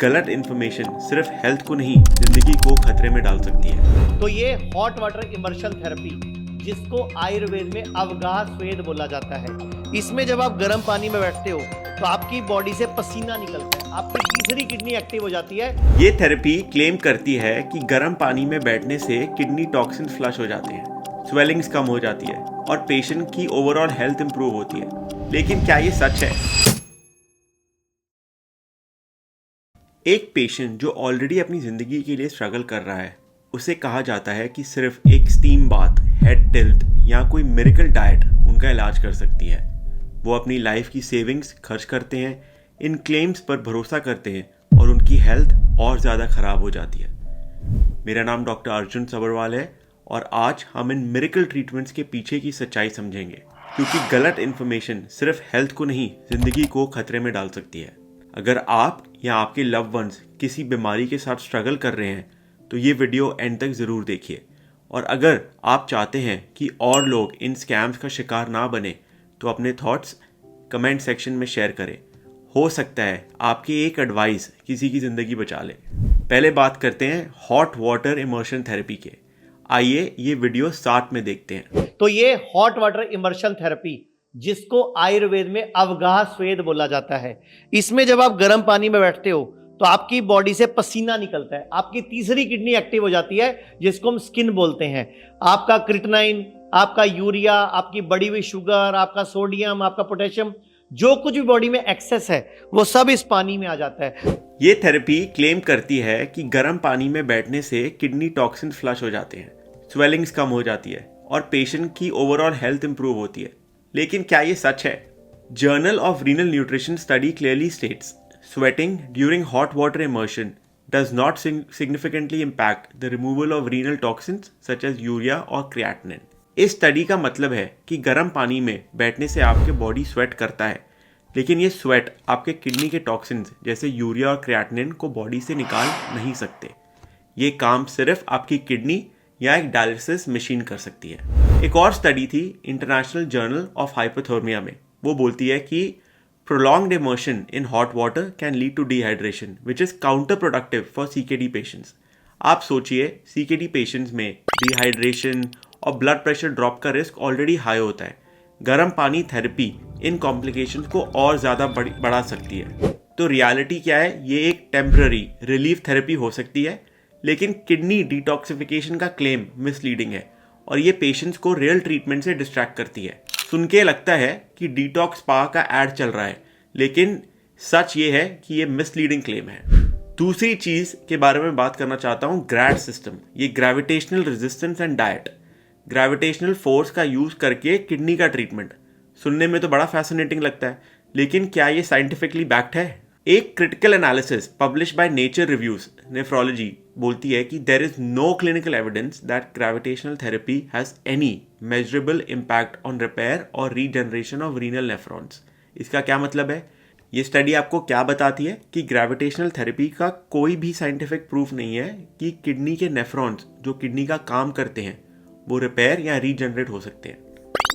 गलत इन्फॉर्मेशन सिर्फ हेल्थ को नहीं जिंदगी को खतरे में डाल सकती है। तो ये हॉट वाटर इमर्शन थेरेपी, जिसको आयुर्वेद में अवगाह स्वेद बोला जाता है, इसमें जब आप गर्म पानी में बैठते हो तो आपकी बॉडी से पसीना निकलता है, आपकी तीसरी किडनी एक्टिव हो जाती है। ये थेरेपी क्लेम करती है कि गर्म पानी में बैठने से किडनी टॉक्सिन फ्लश हो जाते हैं, स्वेलिंग्स कम हो जाती है और पेशेंट की ओवरऑल हेल्थ इंप्रूव होती है। लेकिन क्या ये सच है? एक पेशेंट जो ऑलरेडी अपनी ज़िंदगी के लिए स्ट्रगल कर रहा है, उसे कहा जाता है कि सिर्फ एक स्टीम बाथ, हेड टिल्ट या कोई मिरेकल डाइट उनका इलाज कर सकती है। वो अपनी लाइफ की सेविंग्स खर्च करते हैं, इन क्लेम्स पर भरोसा करते हैं और उनकी हेल्थ और ज़्यादा ख़राब हो जाती है। मेरा नाम डॉक्टर अर्जुन सबरवाल है और आज हम इन मिरेकल ट्रीटमेंट्स के पीछे की सच्चाई समझेंगे, क्योंकि गलत इन्फॉर्मेशन सिर्फ हेल्थ को नहीं ज़िंदगी को खतरे में डाल सकती है। अगर आप या आपके लव्ड वंस किसी बीमारी के साथ स्ट्रगल कर रहे हैं तो ये वीडियो एंड तक ज़रूर देखिए। और अगर आप चाहते हैं कि और लोग इन स्कैम्स का शिकार ना बने तो अपने थॉट्स कमेंट सेक्शन में शेयर करें। हो सकता है आपकी एक एडवाइस किसी की ज़िंदगी बचा ले। पहले बात करते हैं हॉट वाटर इमर्शन थेरेपी के। आइए ये वीडियो साथ में देखते हैं। तो ये हॉट वाटर इमर्शन थेरेपी, जिसको आयुर्वेद में अवगाह स्वेद बोला जाता है, इसमें जब आप गर्म पानी में बैठते हो तो आपकी बॉडी से पसीना निकलता है, आपकी तीसरी किडनी एक्टिव हो जाती है, जिसको हम स्किन बोलते हैं। आपका क्रिएटिनिन, आपका यूरिया, आपकी बढ़ी हुई शुगर, आपका सोडियम, आपका पोटेशियम, जो कुछ भी बॉडी में एक्सेस है वो सब इस पानी में आ जाता है। ये थेरेपी क्लेम करती है कि गर्म पानी में बैठने से किडनी टॉक्सिन फ्लश हो जाते हैं, स्वेलिंग्स कम हो जाती है और पेशेंट की ओवरऑल हेल्थ इंप्रूव होती है। लेकिन क्या ये सच है? Journal of renal nutrition study clearly states sweating during hot water immersion does not significantly impact the removal of renal toxins such as urea or creatinine। इस स्टडी का मतलब है कि गर्म पानी में बैठने से आपके बॉडी स्वेट करता है, लेकिन ये स्वेट आपके किडनी के टॉक्सिन्स जैसे यूरिया और क्रिएटिनिन को बॉडी से निकाल नहीं सकते। ये काम सिर्फ आपकी किडनी या एक डायलिसिस मशीन कर सकती है। एक और स्टडी थी इंटरनेशनल जर्नल ऑफ हाइपोथर्मिया में। वो बोलती है कि prolonged immersion in hot water can lead to dehydration, which is counterproductive for CKD patients। आप सोचिए, CKD patients में डिहाइड्रेशन और ब्लड प्रेशर ड्रॉप का रिस्क ऑलरेडी हाई होता है। गर्म पानी थेरेपी इन कॉम्प्लिकेशंस को और ज़्यादा बढ़ा सकती है। तो रियलिटी क्या है? ये एक टेम्पररी रिलीफ थेरेपी हो सकती है, लेकिन किडनी डिटॉक्सिफिकेशन का क्लेम मिसलीडिंग है और ये पेशेंट्स को रियल ट्रीटमेंट से डिस्ट्रैक्ट करती है। सुन के लगता है कि डिटॉक्स स्पा का ऐड चल रहा है, लेकिन सच ये है कि ये मिसलीडिंग क्लेम है। दूसरी चीज के बारे में बात करना चाहता हूँ, ग्रैड सिस्टम। ये gravitational resistance and diet, gravitational force का यूज करके किडनी का ट्रीटमेंट। सुनने में तो बड़ा फैसिनेटिंग लगता है, लेकिन क्या ये साइंटिफिकली बैक्ड है? एक critical analysis publish by Nature Reviews Nephrology बोलती है कि there is no clinical evidence that gravitational therapy has any measurable impact on repair और रीजनरेशन ऑफ रीनल नेफ्रॉन्स। इसका क्या मतलब है? ये स्टडी आपको क्या बताती है कि ग्रेविटेशनल थेरेपी का कोई भी साइंटिफिक प्रूफ नहीं है कि किडनी के नेफ्रॉन्स जो किडनी का काम करते हैं वो रिपेयर या रीजनरेट हो सकते हैं।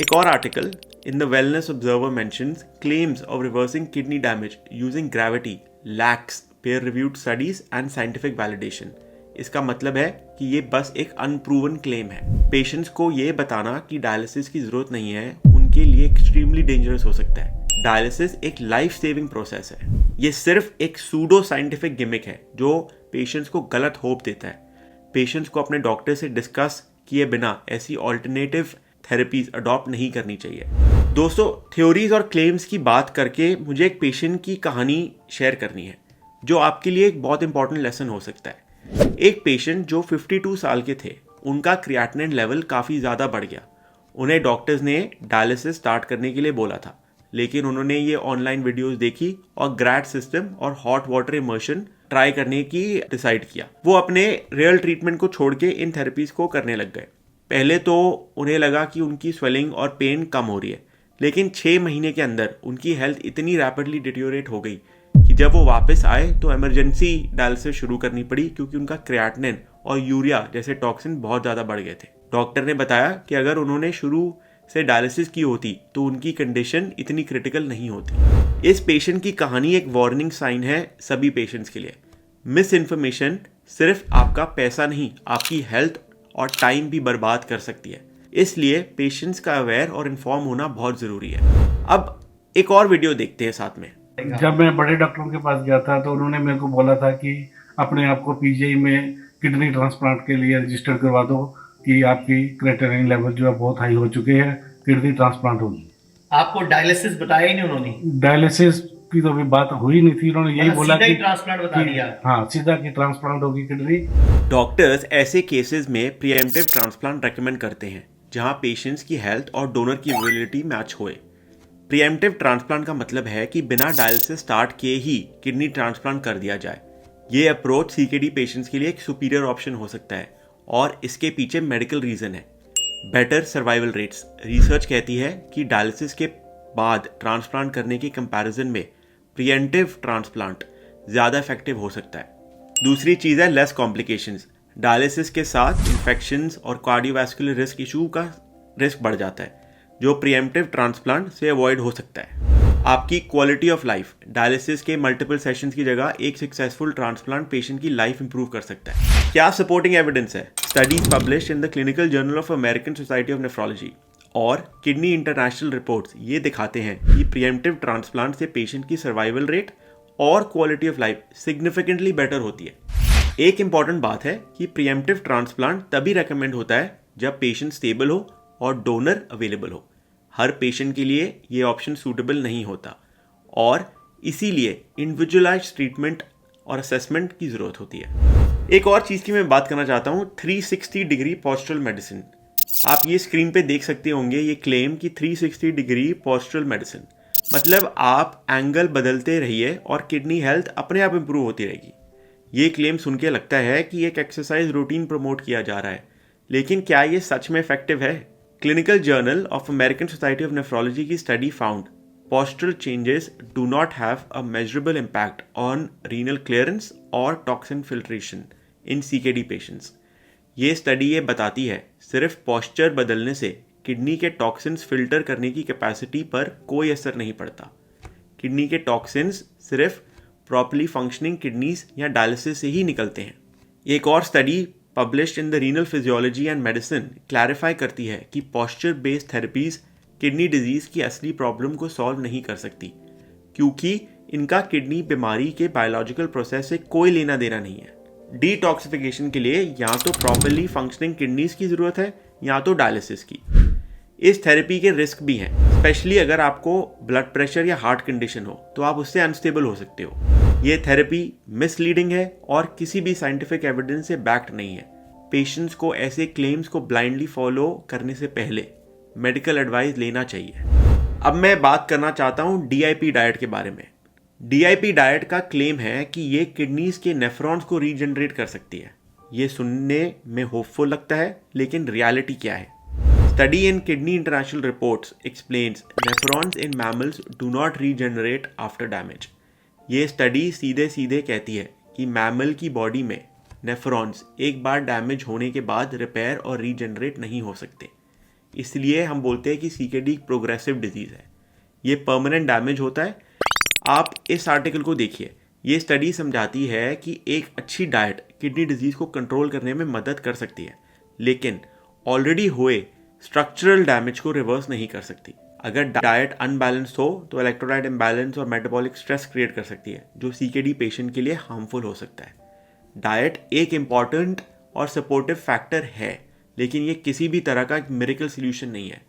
एक और article in the Wellness Observer mentions claims of reversing kidney damage using gravity lacks peer-reviewed studies and scientific validation। इसका मतलब है कि ये बस एक अनप्रूवन क्लेम है। पेशेंट्स को ये बताना कि डायलिसिस की जरूरत नहीं है उनके लिए एक्सट्रीमली डेंजरस हो सकता है। डायलिसिस एक लाइफ सेविंग प्रोसेस है। ये सिर्फ एक सूडो साइंटिफिक गिमिक है जो पेशेंट्स को गलत होप देता है। पेशेंट्स को अपने डॉक्टर से डिस्कस किए बिना ऐसी ऑल्टरनेटिव थेरेपीज अडॉप्ट नहीं करनी चाहिए। दोस्तों, थ्योरीज और क्लेम्स की बात करके मुझे एक पेशेंट की कहानी शेयर करनी है जो आपके लिए एक बहुत इंपॉर्टेंट लेसन हो सकता है। एक पेशेंट जो 52 साल के थे, उनका क्रिएटिनिन लेवल काफ़ी ज़्यादा बढ़ गया। उन्हें डॉक्टर्स ने डायलिसिस स्टार्ट करने के लिए बोला था, लेकिन उन्होंने ये ऑनलाइन वीडियोस देखी और ग्रैड सिस्टम और हॉट वाटर इमर्शन ट्राई करने की डिसाइड किया। वो अपने रियल ट्रीटमेंट को छोड़ के इन थेरेपीज को करने लग गए। पहले तो उन्हें लगा कि उनकी स्वेलिंग और पेन कम हो रही है, लेकिन 6 महीने के अंदर उनकी हेल्थ इतनी रैपिडली डिटेरियोरेट हो गई कि जब वो वापस आए तो इमरजेंसी डायलिसिस शुरू करनी पड़ी, क्योंकि उनका क्रिएटिनिन और यूरिया जैसे टॉक्सिन बहुत ज़्यादा बढ़ गए थे। डॉक्टर ने बताया कि अगर उन्होंने शुरू से डायलिसिस की होती तो उनकी कंडीशन इतनी क्रिटिकल नहीं होती। इस पेशेंट की कहानी एक वार्निंग साइन है सभी पेशेंट्स के लिए। मिस इन्फॉर्मेशन सिर्फ आपका पैसा नहीं, आपकी हेल्थ और टाइम भी बर्बाद कर सकती है। इसलिए पेशेंट्स का अवेयर और इन्फॉर्म होना बहुत ज़रूरी है। अब एक और वीडियो देखते हैं साथ में। जब मैं बड़े डॉक्टरों के पास गया था तो उन्होंने मेरे को बोला था कि अपने आप को पीजीआई में किडनी ट्रांसप्लांट के लिए रजिस्टर करवा दो कि आपकी क्रिएटिनिन लेवल जो है बहुत हाई हो चुके हैं, किडनी ट्रांसप्लांट होगी। आपको डायलिसिस बताया ही नहीं उन्होंने? डायलिसिस की तो अभी बात हुई नहीं थी, उन्होंने यही बोला कि ट्रांसप्लांट बता दिया। हाँ, सीधा की ट्रांसप्लांट होगी किडनी। डॉक्टर्स ऐसे केसेस में प्रीएम्प्टिव ट्रांसप्लांट रेकमेंड करते हैं जहां पेशेंट्स की हेल्थ और डोनर की अवेलेबिलिटी मैच होए। प्रीएम्प्टिव ट्रांसप्लांट का मतलब है कि बिना डायलिसिस स्टार्ट किए ही किडनी ट्रांसप्लांट कर दिया जाए। ये अप्रोच सीकेडी पेशेंट्स के लिए एक सुपीरियर ऑप्शन हो सकता है और इसके पीछे मेडिकल रीजन है। Better survival rates. रिसर्च कहती है कि डायलिसिस के बाद ट्रांसप्लांट करने के कंपैरिजन में प्रीएम्प्टिव ट्रांसप्लांट ज़्यादा इफेक्टिव हो सकता है। दूसरी चीज़ है लेस कॉम्प्लिकेशंस। डायलिसिस के साथ इन्फेक्शंस और कार्डियोवैस्कुलर रिस्क इशू का रिस्क बढ़ जाता है, जो प्रीएम्प्टिव ट्रांसप्लांट से अवॉइड हो सकता है। आपकी क्वालिटी ऑफ लाइफ। डायलिसिस के मल्टीपल सेशंस की जगह एक सक्सेसफुल ट्रांसप्लांट पेशेंट की लाइफ इंप्रूव कर सकता है। क्या सपोर्टिंग एविडेंस है? Studies published in the clinical journal of American society of nephrology और किडनी इंटरनेशनल रिपोर्ट्स ये दिखाते हैं कि प्रीएम्प्टिव ट्रांसप्लांट से पेशेंट की सर्वाइवल रेट और quality of life significantly better होती है। एक इंपॉर्टेंट बात है कि प्रीएम्प्टिव ट्रांसप्लांट तभी रेकमेंड होता है जब पेशेंट स्टेबल हो और डोनर अवेलेबल हो। हर पेशेंट के लिए ये ऑप्शन सूटेबल नहीं होता और इसीलिए इंडिविजुअलाइज्ड ट्रीटमेंट और असेसमेंट की ज़रूरत होती है। एक और चीज़ की मैं बात करना चाहता हूँ, 360 डिग्री पोस्चरल मेडिसिन। आप ये स्क्रीन पे देख सकते होंगे ये क्लेम कि 360 डिग्री पोस्चरल मेडिसिन, मतलब आप एंगल बदलते रहिए और किडनी हेल्थ अपने आप इंप्रूव होती रहेगी। ये क्लेम सुन के लगता है कि एक एक्सरसाइज रूटीन प्रमोट किया जा रहा है, लेकिन क्या ये सच में इफेक्टिव है? Clinical journal of American society of nephrology की study found postural changes do not have a measurable impact on renal clearance or toxin filtration in CKD patients. ये स्टडी ये बताती है सिर्फ पोस्चर बदलने से किडनी के टॉक्सिन्स फिल्टर करने की कैपेसिटी पर कोई असर नहीं पड़ता। किडनी के टॉक्सिन्स सिर्फ प्रॉपर्ली फंक्शनिंग किडनीज या डायलिसिस से ही निकलते हैं। एक और study published in the renal physiology and medicine clarify करती है कि posture based therapies kidney disease की असली प्रॉब्लम को सॉल्व नहीं कर सकती, क्योंकि इनका किडनी बीमारी के बायोलॉजिकल प्रोसेस से कोई लेना देना नहीं है। डिटॉक्सिफिकेशन के लिए या तो प्रॉपर्ली फंक्शनिंग किडनीज की ज़रूरत है या तो डायलिसिस की। इस थेरेपी के रिस्क भी हैं, स्पेशली अगर आपको ब्लड प्रेशर या हार्ट कंडीशन हो तो आप उससे अनस्टेबल हो सकते हो। ये थेरेपी मिसलीडिंग है और किसी भी साइंटिफिक एविडेंस से बैक्ड नहीं है। पेशेंट्स को ऐसे क्लेम्स को ब्लाइंडली फॉलो करने से पहले मेडिकल एडवाइस लेना चाहिए। अब मैं बात करना चाहता हूँ DIP डाइट के बारे में। DIP डाइट का क्लेम है कि ये किडनीज के नेफ्रॉन्स को रीजनरेट कर सकती है। ये सुनने में होपफुल लगता है, लेकिन रियलिटी क्या है? Study in kidney international reports explains nephrons in mammals do not regenerate after damage. ये स्टडी सीधे सीधे कहती है कि मैमल की बॉडी में नेफ्रॉन्स एक बार डैमेज होने के बाद रिपेयर और रीजनरेट नहीं हो सकते। इसलिए हम बोलते हैं कि CKD प्रोग्रेसिव डिजीज़ है, ये परमानेंट डैमेज होता है। आप इस आर्टिकल को देखिए, ये स्टडी समझाती है कि एक अच्छी डाइट किडनी डिजीज़ को कंट्रोल करने में मदद कर सकती है, लेकिन ऑलरेडी हुए स्ट्रक्चरल डैमेज को रिवर्स नहीं कर सकती। अगर डाइट अनबैलेंस्ड हो तो इलेक्ट्रोलाइट इम्बैलेंस और मेटाबॉलिक स्ट्रेस क्रिएट कर सकती है, जो CKD पेशेंट के लिए हार्मफुल हो सकता है। डाइट एक इम्पॉर्टेंट और सपोर्टिव फैक्टर है, लेकिन ये किसी भी तरह का एक मिरेकल सॉल्यूशन नहीं है।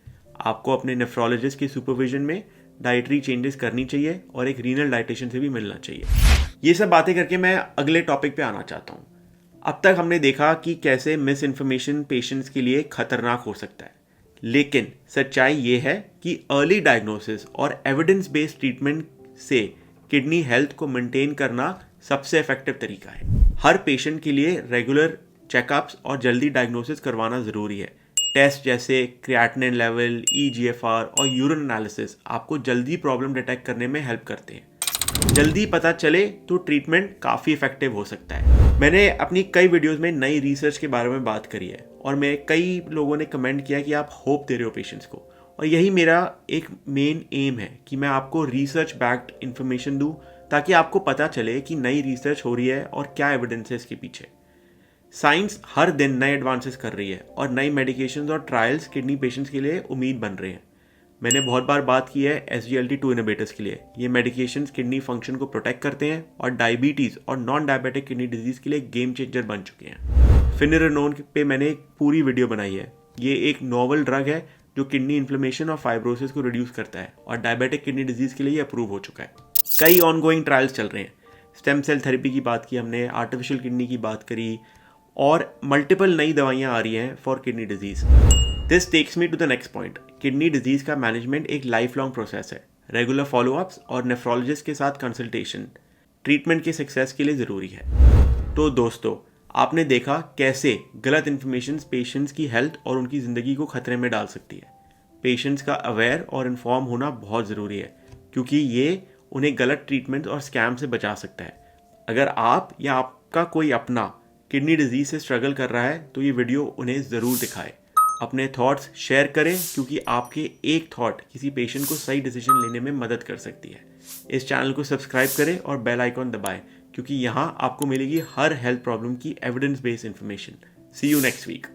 आपको अपने नेफ्रोलॉजिस्ट की सुपरविजन में डाइटरी चेंजेस करनी चाहिए और एक रीनल डाइटिशियन से भी मिलना चाहिए। ये सब बातें करके मैं अगले टॉपिक पे आना चाहता हूँ। अब तक हमने देखा कि कैसे मिस इन्फॉर्मेशन पेशेंट्स के लिए खतरनाक हो सकता है, लेकिन सच्चाई ये है कि अर्ली डायग्नोसिस और एविडेंस बेस्ड ट्रीटमेंट से किडनी हेल्थ को मेंटेन करना सबसे इफेक्टिव तरीका है। हर पेशेंट के लिए रेगुलर चेकअप्स और जल्दी डायग्नोसिस करवाना ज़रूरी है। टेस्ट जैसे क्रिएटिनिन लेवल, EGFR और यूरिन एनालिसिस आपको जल्दी प्रॉब्लम डिटेक्ट करने में हेल्प करते हैं। जल्दी पता चले तो ट्रीटमेंट काफ़ी इफेक्टिव हो सकता है। मैंने अपनी कई वीडियोस में नई रिसर्च के बारे में बात करी है और मैं कई लोगों ने कमेंट किया कि आप होप दे रहे हो पेशेंट्स को, और यही मेरा एक मेन एम है कि मैं आपको रिसर्च बैक्ड इन्फॉर्मेशन दूँ ताकि आपको पता चले कि नई रिसर्च हो रही है और क्या एविडेंस है इसके पीछे। साइंस हर दिन नए एडवांसेस कर रही है और नई मेडिकेशंस और ट्रायल्स किडनी पेशेंट्स के लिए उम्मीद बन रहे हैं। मैंने बहुत बार बात की है SGLT2 इनहिबिटर्स के लिए। ये मेडिकेशंस किडनी फंक्शन को प्रोटेक्ट करते हैं और डायबिटीज़ और नॉन डायबिटिक किडनी डिजीज़ के लिए गेम चेंजर बन चुके हैं। फिनेरेनोन पे मैंने एक पूरी वीडियो बनाई है। ये एक नोवेल ड्रग है जो किडनी इन्फ्लेमेशन और फाइब्रोसिस को रिड्यूस करता है और डायबिटिक किडनी डिजीज़ के लिए अप्रूव हो चुका है। कई ऑनगोइंग ट्रायल्स चल रहे हैं। स्टेम सेल थेरेपी की बात की हमने, आर्टिफिशियल किडनी की बात करी और मल्टीपल नई दवाइयाँ आ रही हैं for kidney disease. This takes me to the next point. Kidney disease का मैनेजमेंट एक लाइफ लॉन्ग प्रोसेस है। रेगुलर फॉलोअप्स और नेफ्रोलॉजिस्ट के साथ कंसल्टेशन ट्रीटमेंट के सक्सेस के लिए ज़रूरी है। तो दोस्तों, आपने देखा कैसे गलत इन्फॉर्मेशन पेशेंट्स की हेल्थ और उनकी ज़िंदगी को खतरे में डाल सकती है। पेशेंट्स का अवेयर और इन्फॉर्म होना बहुत ज़रूरी है, क्योंकि ये उन्हें गलत ट्रीटमेंट और स्कैम से बचा सकता है। अगर आप या आपका कोई अपना किडनी डिजीज़ से स्ट्रगल कर रहा है तो ये वीडियो उन्हें ज़रूर दिखाए। अपने थॉट्स शेयर करें, क्योंकि आपके एक थॉट किसी पेशेंट को सही डिसीजन लेने में मदद कर सकती है। इस चैनल को सब्सक्राइब करें और बेल आइकॉन दबाएं, क्योंकि यहाँ आपको मिलेगी हर हेल्थ प्रॉब्लम की evidence based information. See you next week.